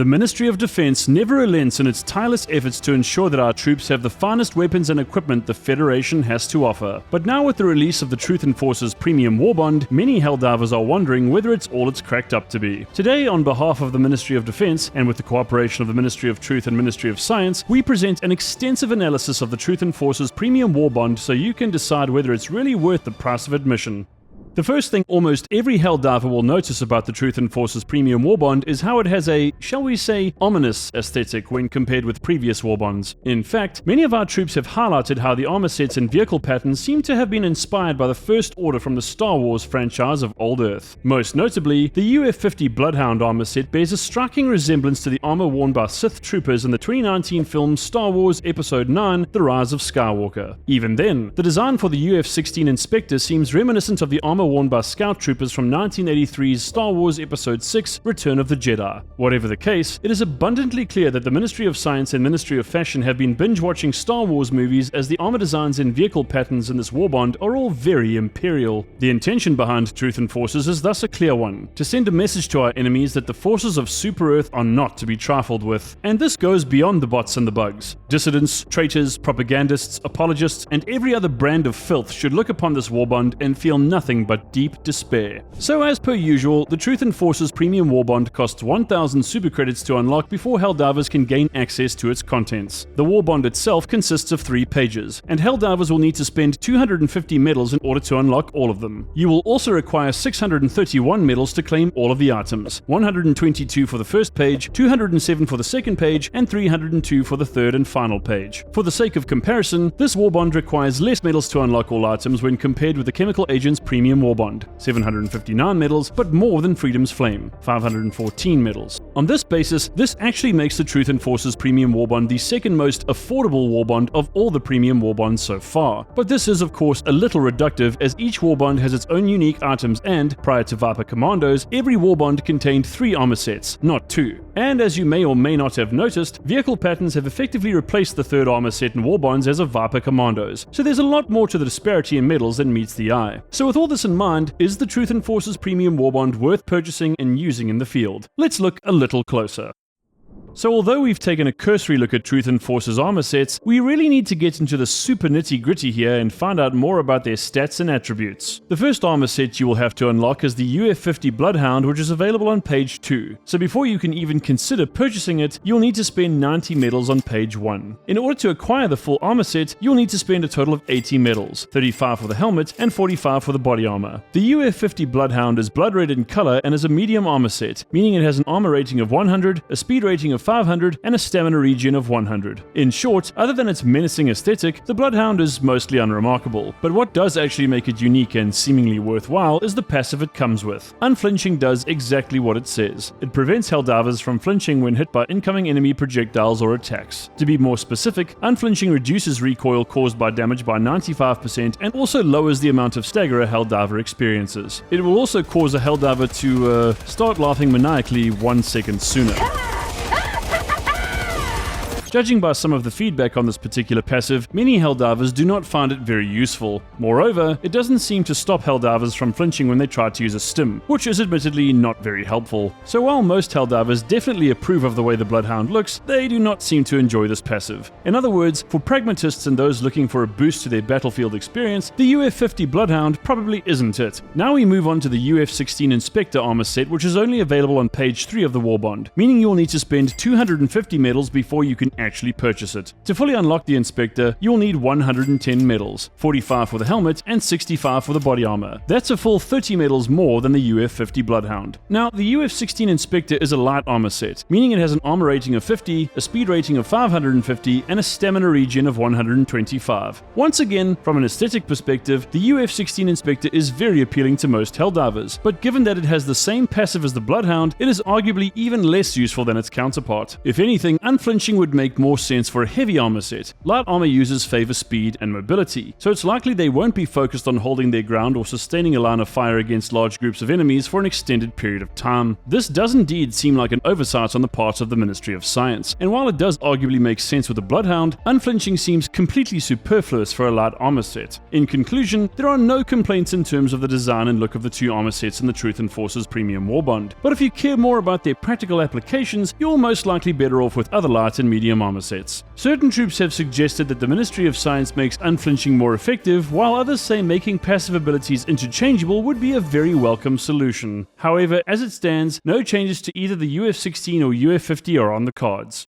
The Ministry of Defense never relents in its tireless efforts to ensure that our troops have the finest weapons and equipment the Federation has to offer. But now with the release of the Truth Enforcer's premium Warbond, many Helldivers are wondering whether it's all it's cracked up to be. Today, on behalf of the Ministry of Defense, and with the cooperation of the Ministry of Truth and Ministry of Science, we present an extensive analysis of the Truth Enforcer's premium Warbond so you can decide whether it's really worth the price of admission. The first thing almost every Helldiver will notice about the Truth Enforcer's premium Warbond is how it has a, shall we say, ominous aesthetic when compared with previous Warbonds. In fact, many of our troops have highlighted how the armor sets and vehicle patterns seem to have been inspired by the First Order from the Star Wars franchise of Old Earth. Most notably, the UF-50 Bloodhound armor set bears a striking resemblance to the armor worn by Sith troopers in the 2019 film Star Wars Episode 9, The Rise of Skywalker. Even then, the design for the UF-16 Inspector seems reminiscent of the armor worn by scout troopers from 1983's Star Wars Episode 6, Return of the Jedi. Whatever the case, it is abundantly clear that the Ministry of Science and Ministry of Fashion have been binge-watching Star Wars movies, as the armor designs and vehicle patterns in this Warbond are all very imperial. The intention behind Truth Enforcers is thus a clear one: to send a message to our enemies that the forces of Super Earth are not to be trifled with. And this goes beyond the bots and the bugs. Dissidents, traitors, propagandists, apologists, and every other brand of filth should look upon this Warbond and feel nothing but deep despair. So as per usual, the Truth Enforcer's premium Warbond costs 1000 super credits to unlock before Helldivers can gain access to its contents. The Warbond itself consists of 3 pages, and Helldivers will need to spend 250 medals in order to unlock all of them. You will also require 631 medals to claim all of the items, 122 for the first page, 207 for the second page, and 302 for the third and final page. For the sake of comparison, this Warbond requires less medals to unlock all items when compared with the Chemical Agent's premium Warbond, 759 medals, but more than Freedom's Flame, 514 medals. On this basis, this actually makes the Truth Enforcer's premium Warbond the second most affordable Warbond of all the premium Warbonds so far. But this is of course a little reductive, as each Warbond has its own unique items and, prior to Viper Commandos, every Warbond contained 3 armor sets, not 2. And as you may or may not have noticed, vehicle patterns have effectively replaced the third armor set in Warbonds as of Viper Commandos, so there's a lot more to the disparity in medals than meets the eye. So with all this in mind, is the Truth Enforcer's premium Warbond worth purchasing and using in the field? Let's look a little closer. So although we've taken a cursory look at Truth Enforcer's armor sets, we really need to get into the super nitty-gritty here and find out more about their stats and attributes. The first armor set you will have to unlock is the UF-50 Bloodhound, which is available on page 2. So before you can even consider purchasing it, you'll need to spend 90 medals on page 1. In order to acquire the full armor set, you'll need to spend a total of 80 medals, 35 for the helmet and 45 for the body armor. The UF-50 Bloodhound is blood red in color and is a medium armor set, meaning it has an armor rating of 100, a speed rating of 500, and a stamina regen of 100. In short, other than its menacing aesthetic, the Bloodhound is mostly unremarkable, but what does actually make it unique and seemingly worthwhile is the passive it comes with. Unflinching does exactly what it says. It prevents Helldivers from flinching when hit by incoming enemy projectiles or attacks. To be more specific, unflinching reduces recoil caused by damage by 95% and also lowers the amount of stagger a Helldiver experiences. It will also cause a Helldiver to start laughing maniacally 1 second sooner. Judging by some of the feedback on this particular passive, many Helldivers do not find it very useful. Moreover, it doesn't seem to stop Helldivers from flinching when they try to use a stim, which is admittedly not very helpful. So while most Helldivers definitely approve of the way the Bloodhound looks, they do not seem to enjoy this passive. In other words, for pragmatists and those looking for a boost to their battlefield experience, the UF-50 Bloodhound probably isn't it. Now we move on to the UF-16 Inspector armor set, which is only available on page 3 of the Warbond, meaning you'll need to spend 250 medals before you can actually purchase it. To fully unlock the Inspector, you'll need 110 medals, 45 for the helmet and 65 for the body armor. That's a full 30 medals more than the UF-50 Bloodhound. Now, the UF-16 Inspector is a light armor set, meaning it has an armor rating of 50, a speed rating of 550, and a stamina regen of 125. Once again, from an aesthetic perspective, the UF-16 Inspector is very appealing to most Helldivers, but given that it has the same passive as the Bloodhound, it is arguably even less useful than its counterpart. If anything, unflinching would make make more sense for a heavy armor set. Light armor users favor speed and mobility, so it's likely they won't be focused on holding their ground or sustaining a line of fire against large groups of enemies for an extended period of time. This does indeed seem like an oversight on the part of the Ministry of Science, and while it does arguably make sense with a Bloodhound, unflinching seems completely superfluous for a light armor set. In conclusion, there are no complaints in terms of the design and look of the two armor sets in the Truth Enforcers Premium Warbond, but if you care more about their practical applications, you're most likely better off with other light and medium armor sets. Certain troops have suggested that the Ministry of Science makes unflinching more effective, while others say making passive abilities interchangeable would be a very welcome solution. However, as it stands, no changes to either the UF-16 or UF-50 are on the cards.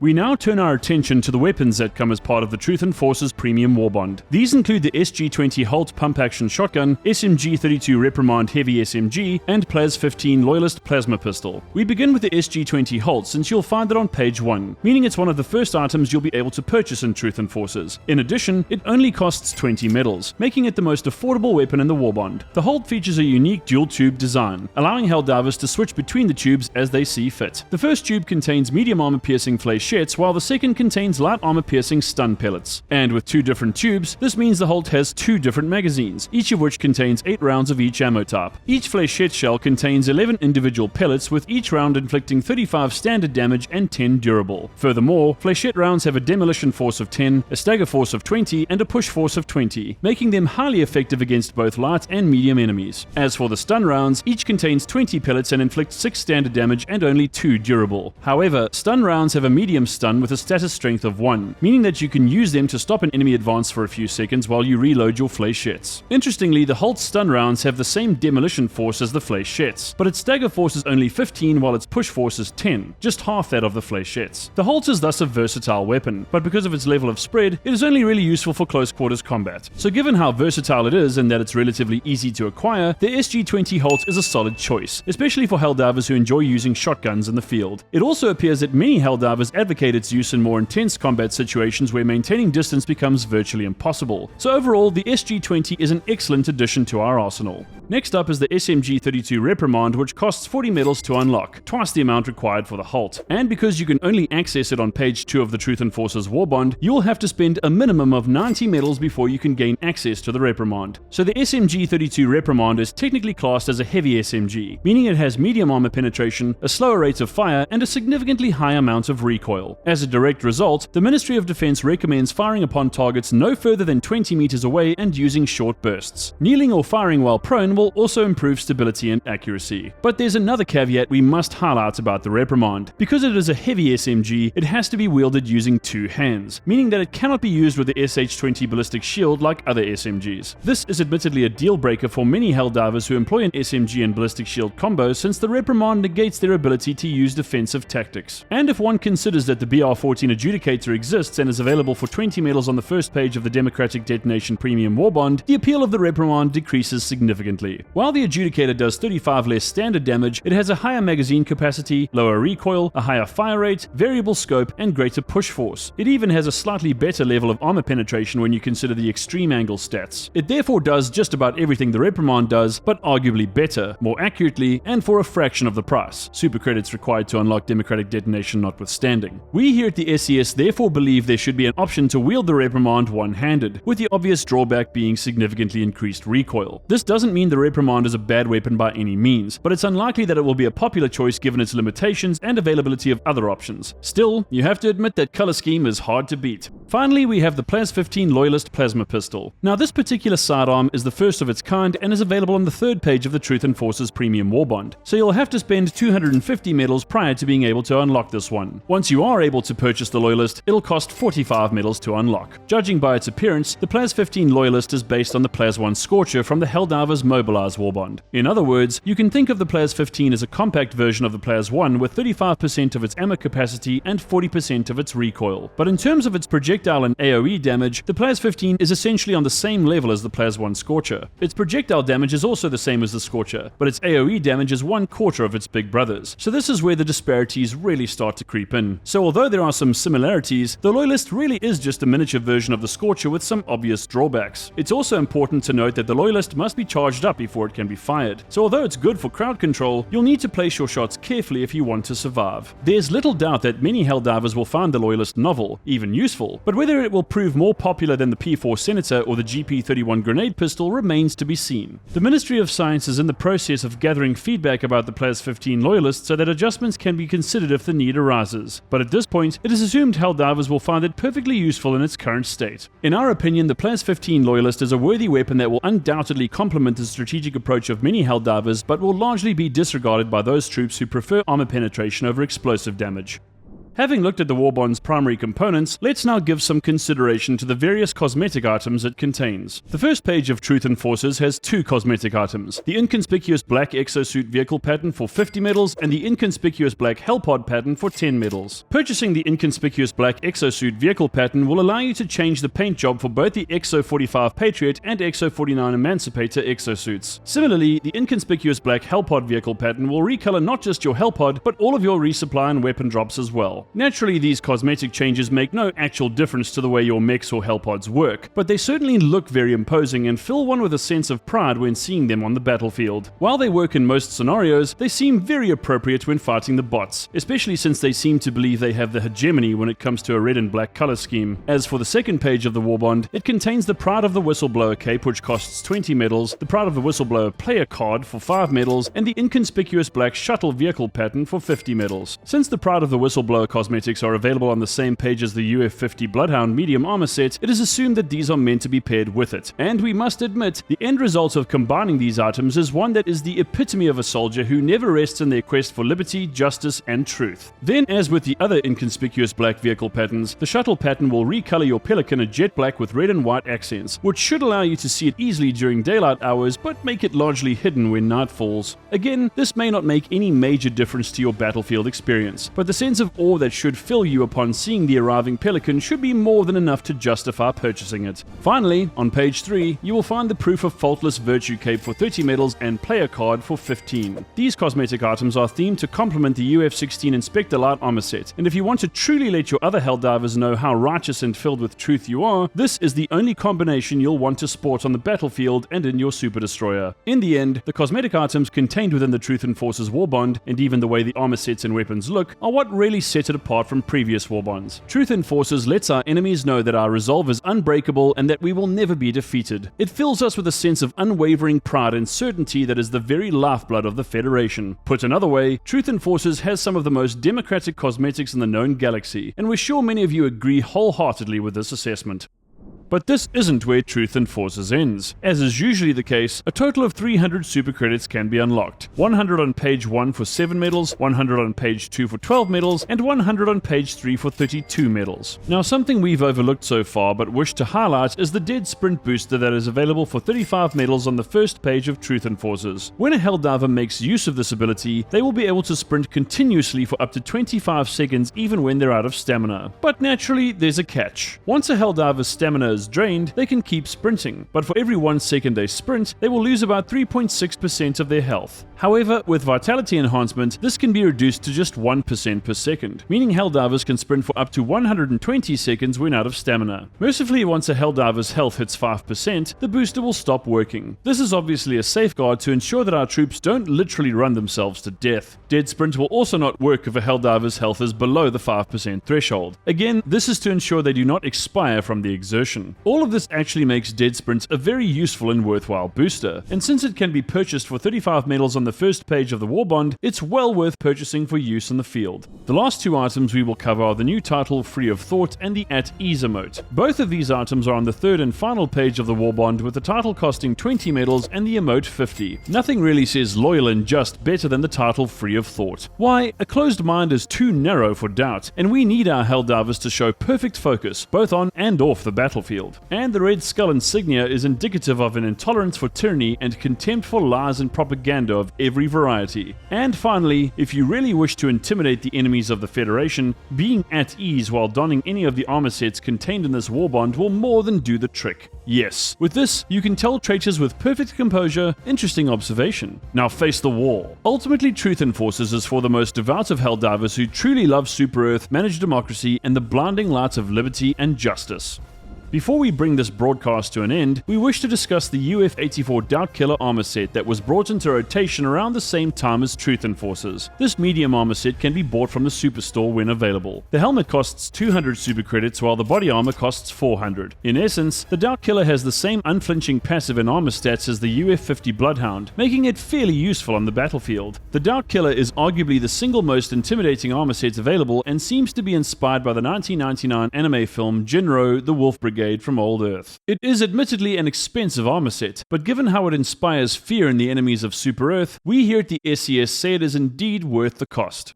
We now turn our attention to the weapons that come as part of the Truth Enforcers Premium Warbond. These include the SG-20 Holt pump-action shotgun, SMG-32 Reprimand heavy SMG, and Plas-15 Loyalist plasma pistol. We begin with the SG-20 Holt since you'll find it on page 1, meaning it's one of the first items you'll be able to purchase in Truth Enforcers. In addition, it only costs 20 medals, making it the most affordable weapon in the Warbond. The Holt features a unique dual-tube design, allowing Helldivers to switch between the tubes as they see fit. The first tube contains medium armor-piercing flechettes, while the second contains light armor-piercing stun pellets. And with two different tubes, this means the Holt has two different magazines, each of which contains 8 rounds of each ammo type. Each flechette shell contains 11 individual pellets, with each round inflicting 35 standard damage and 10 durable. Furthermore, flechette rounds have a demolition force of 10, a stagger force of 20, and a push force of 20, making them highly effective against both light and medium enemies. As for the stun rounds, each contains 20 pellets and inflict 6 standard damage and only 2 durable. However, stun rounds have a medium stun with a status strength of 1, meaning that you can use them to stop an enemy advance for a few seconds while you reload your flechettes. Interestingly, the Holt stun rounds have the same demolition force as the flechettes, but its stagger force is only 15 while its push force is 10, just half that of the flechettes. The Holt is thus a versatile weapon, but because of its level of spread, it is only really useful for close quarters combat. So given how versatile it is and that it's relatively easy to acquire, the SG-20 Holt is a solid choice, especially for Helldivers who enjoy using shotguns in the field. It also appears that many Helldivers advocate its use in more intense combat situations where maintaining distance becomes virtually impossible. So overall, the SG-20 is an excellent addition to our arsenal. Next up is the SMG-32 Reprimand, which costs 40 medals to unlock, twice the amount required for the Holt. And because you can only access it on page 2 of the Truth Enforcers Warbond, you'll have to spend a minimum of 90 medals before you can gain access to the Reprimand. So the SMG-32 Reprimand is technically classed as a heavy SMG, meaning it has medium armor penetration, a slower rate of fire, and a significantly high amount of recoil. As a direct result, the Ministry of Defense recommends firing upon targets no further than 20 meters away and using short bursts. Kneeling or firing while prone will also improve stability and accuracy. But there's another caveat we must highlight about the Reprimand. Because it is a heavy SMG, it has to be wielded using 2 hands, meaning that it cannot be used with the SH-20 ballistic shield like other SMGs. This is admittedly a deal breaker for many Helldivers who employ an SMG and ballistic shield combo, since the Reprimand negates their ability to use defensive tactics. And if one considers that the BR-14 Adjudicator exists and is available for 20 medals on the first page of the Democratic Detonation Premium Warbond, the appeal of the Reprimand decreases significantly. While the Adjudicator does 35 less standard damage, it has a higher magazine capacity, lower recoil, a higher fire rate, variable scope, and greater push force. It even has a slightly better level of armor penetration when you consider the extreme angle stats. It therefore does just about everything the Reprimand does, but arguably better, more accurately, and for a fraction of the price. Super credits required to unlock Democratic Detonation notwithstanding. We here at the SES therefore believe there should be an option to wield the Reprimand one-handed, with the obvious drawback being significantly increased recoil. This doesn't mean the Reprimand is a bad weapon by any means, but it's unlikely that it will be a popular choice given its limitations and availability of other options. Still, you have to admit that color scheme is hard to beat. Finally, we have the Plas-15 Loyalist plasma pistol. Now, this particular sidearm is the first of its kind and is available on the 3rd page of the Truth Enforcers Premium Warbond, so you'll have to spend 250 medals prior to being able to unlock this one. Once you are able to purchase the Loyalist, it'll cost 45 medals to unlock. Judging by its appearance, the Plas-15 Loyalist is based on the Plas-1 Scorcher from the Helldivers Mobilize Warbond. In other words, you can think of the Plas-15 as a compact version of the Plas-1 with 35% of its ammo capacity and 40% of its recoil. But in terms of its projectile projectile and AoE damage, the Plas 15 is essentially on the same level as the Plas 1 Scorcher. Its projectile damage is also the same as the Scorcher, but its AoE damage is 1/4 of its big brothers. So this is where the disparities really start to creep in. So although there are some similarities, the Loyalist really is just a miniature version of the Scorcher with some obvious drawbacks. It's also important to note that the Loyalist must be charged up before it can be fired. So although it's good for crowd control, you'll need to place your shots carefully if you want to survive. There's little doubt that many Helldivers will find the Loyalist novel, even useful, but whether it will prove more popular than the P4 Senator or the GP31 grenade pistol remains to be seen. The Ministry of Science is in the process of gathering feedback about the Plas 15 Loyalist so that adjustments can be considered if the need arises. But at this point, it is assumed Helldivers will find it perfectly useful in its current state. In our opinion, the Plas 15 Loyalist is a worthy weapon that will undoubtedly complement the strategic approach of many Helldivers, but will largely be disregarded by those troops who prefer armor penetration over explosive damage. Having looked at the Warbond's primary components, let's now give some consideration to the various cosmetic items it contains. The first page of Truth Enforcers has 2 cosmetic items, the inconspicuous black exosuit vehicle pattern for 50 medals and the inconspicuous black hellpod pattern for 10 medals. Purchasing the inconspicuous black exosuit vehicle pattern will allow you to change the paint job for both the Exo 45 Patriot and Exo 49 Emancipator exosuits. Similarly, the inconspicuous black hellpod vehicle pattern will recolor not just your hellpod, but all of your resupply and weapon drops as well. Naturally, these cosmetic changes make no actual difference to the way your mechs or hellpods work, but they certainly look very imposing and fill one with a sense of pride when seeing them on the battlefield. While they work in most scenarios, they seem very appropriate when fighting the bots, especially since they seem to believe they have the hegemony when it comes to a red and black color scheme. As for the second page of the Warbond, it contains the Pride of the Whistleblower cape, which costs 20 medals, the Pride of the Whistleblower player card for 5 medals, and the inconspicuous black shuttle vehicle pattern for 50 medals. Since the Pride of the Whistleblower cosmetics are available on the same page as the UF50 Bloodhound medium armor set, it is assumed that these are meant to be paired with it. And we must admit, the end result of combining these items is one that is the epitome of a soldier who never rests in their quest for liberty, justice, and truth. Then, as with the other inconspicuous black vehicle patterns, the shuttle pattern will recolor your Pelican a jet black with red and white accents, which should allow you to see it easily during daylight hours, but make it largely hidden when night falls. Again, this may not make any major difference to your battlefield experience, but the sense of awe that should fill you upon seeing the arriving Pelican should be more than enough to justify purchasing it. Finally, on page 3, you will find the Proof of Faultless Virtue cape for 30 medals and player card for 15. These cosmetic items are themed to complement the UF16 Inspector Light armor set, and if you want to truly let your other Helldivers know how righteous and filled with truth you are, this is the only combination you'll want to sport on the battlefield and in your Super Destroyer. In the end, the cosmetic items contained within the Truth Enforcers Warbond, and even the way the armor sets and weapons look, are what really set it apart from previous Warbonds. Truth Enforcers lets our enemies know that our resolve is unbreakable and that we will never be defeated. It fills us with a sense of unwavering pride and certainty that is the very lifeblood of the Federation. Put another way, Truth Enforcers has some of the most democratic cosmetics in the known galaxy, and we're sure many of you agree wholeheartedly with this assessment. But this isn't where Truth Enforcers ends. As is usually the case, a total of 300 super credits can be unlocked. 100 on page 1 for 7 medals, 100 on page 2 for 12 medals, and 100 on page 3 for 32 medals. Now, something we've overlooked so far but wish to highlight is the Dead Sprint booster that is available for 35 medals on the first page of Truth Enforcers. When a Helldiver makes use of this ability, they will be able to sprint continuously for up to 25 seconds even when they're out of stamina. But naturally, there's a catch. Once a Helldiver's stamina is drained, they can keep sprinting, but for every 1 second they sprint, they will lose about 3.6% of their health. However, with Vitality Enhancement, this can be reduced to just 1% per second, meaning Helldivers can sprint for up to 120 seconds when out of stamina. Mercifully, once a Helldiver's health hits 5%, the booster will stop working. This is obviously a safeguard to ensure that our troops don't literally run themselves to death. Dead Sprint will also not work if a Helldiver's health is below the 5% threshold. Again, this is to ensure they do not expire from the exertion. All of this actually makes Dead Sprint a very useful and worthwhile booster, and since it can be purchased for 35 medals on the first page of the Warbond, it's well worth purchasing for use in the field. The last 2 items we will cover are the new title Free of Thought and the At Ease emote. Both of these items are on the third and final page of the Warbond, with the title costing 20 medals and the emote 50. Nothing really says loyal and just better than the title Free of Thought. Why? A closed mind is too narrow for doubt, and we need our Helldivers to show perfect focus, both on and off the battlefield. battlefield. And the red skull insignia is indicative of an intolerance for tyranny and contempt for lies and propaganda of every variety. And finally, if you really wish to intimidate the enemies of the Federation, being at ease while donning any of the armor sets contained in this warbond will more than do the trick. Yes, with this, you can tell traitors with perfect composure. Interesting observation. Now face the wall. Ultimately, Truth Enforcers is for the most devout of Helldivers who truly love Super Earth, manage democracy, and the blinding lights of liberty and justice. Before we bring this broadcast to an end, we wish to discuss the UF-84 Doubt Killer armor set that was brought into rotation around the same time as Truth Enforcers. This medium armor set can be bought from the Superstore when available. The helmet costs 200 super credits while the body armor costs 400. In essence, the Doubt Killer has the same unflinching passive and armor stats as the UF-50 Bloodhound, making it fairly useful on the battlefield. The Doubt Killer is arguably the single most intimidating armor set available and seems to be inspired by the 1999 anime film Jinro, the Wolf Brigade from Old Earth. It is admittedly an expensive armor set, but given how it inspires fear in the enemies of Super Earth, we here at the SCS say it is indeed worth the cost.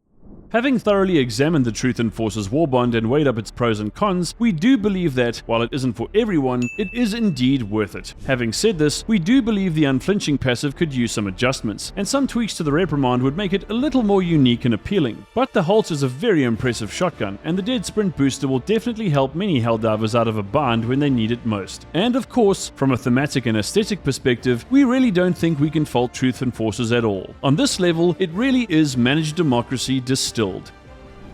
Having thoroughly examined the Truth Enforcers Warbond and weighed up its pros and cons, we do believe that, while it isn't for everyone, it is indeed worth it. Having said this, we do believe the unflinching passive could use some adjustments, and some tweaks to the reprimand would make it a little more unique and appealing. But the Holt is a very impressive shotgun, and the Dead Sprint booster will definitely help many Helldivers out of a bind when they need it most. And of course, from a thematic and aesthetic perspective, we really don't think we can fault Truth Enforcers at all. On this level, it really is managed democracy distilled.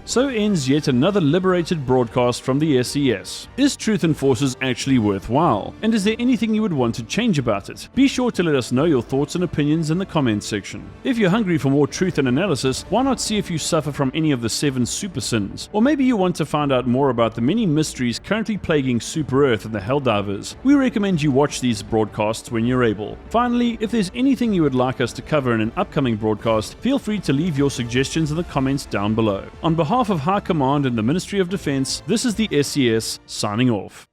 So ends yet another liberated broadcast from the SCS. Is Truth Enforcers actually worthwhile? And is there anything you would want to change about it? Be sure to let us know your thoughts and opinions in the comments section. If you're hungry for more truth and analysis, why not see if you suffer from any of the 7 super sins? Or maybe you want to find out more about the many mysteries currently plaguing Super Earth and the Helldivers. We recommend you watch these broadcasts when you're able. Finally, if there's anything you would like us to cover in an upcoming broadcast, feel free to leave your suggestions in the comments down below. On behalf of High Command and the Ministry of Defense, this is the SCS signing off.